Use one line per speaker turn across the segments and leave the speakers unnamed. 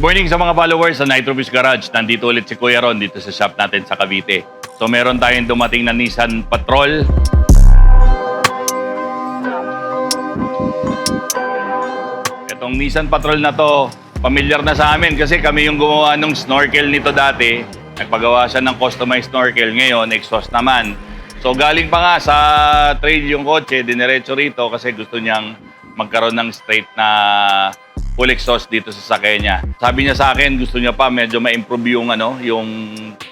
Good morning sa mga followers sa Nitrobus Garage. Nandito ulit si Kuya Ron dito sa shop natin sa Cavite. So meron tayong dumating na Nissan Patrol. Itong Nissan Patrol na to, familiar na sa amin kasi kami yung gumawa ng snorkel nito dati. Nagpagawa siya ng customized snorkel. Ngayon, exhaust naman. So galing pa nga sa trade yung kotse, diniretso rito kasi gusto niyang magkaroon ng straight na full exhaust dito sa sasakyan niya. Sabi niya sa akin, gusto niya pa medyo ma-improve yung yung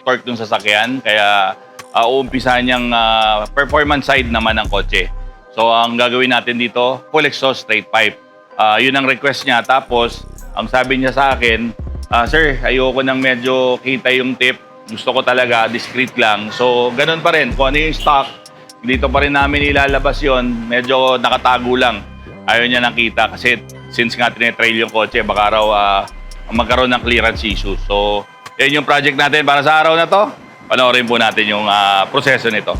torque ng sasakyan, kaya uumpisahan niyang performance side naman ng kotse. So ang gagawin natin dito, full exhaust straight pipe. Yun ang request niya. Tapos ang sabi niya sa akin, sir, ayoko nang medyo kita yung tip. Gusto ko talaga discreet lang. So ganun pa rin, kung ano yung stock, dito pa rin namin ilalabas yon. Medyo nakatago lang. Ayaw niya nakita kasi since nga tine-trail yung kotse, baka raw magkaroon ng clearance issue. So, yan yung project natin para sa araw na to. Panoorin po natin yung proseso nito.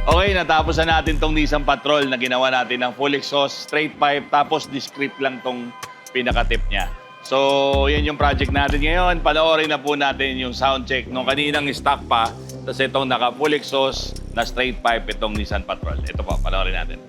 Okay, natapos na natin tong Nissan Patrol na ginawa natin ng full exhaust, straight pipe, tapos discreet lang tong pinaka-tip niya. So, yan yung project natin ngayon. Panoorin na po natin yung sound check nung kaninang stock pa. Tapos itong naka-full exhaust na straight pipe, itong Nissan Patrol. Ito po, panoorin natin.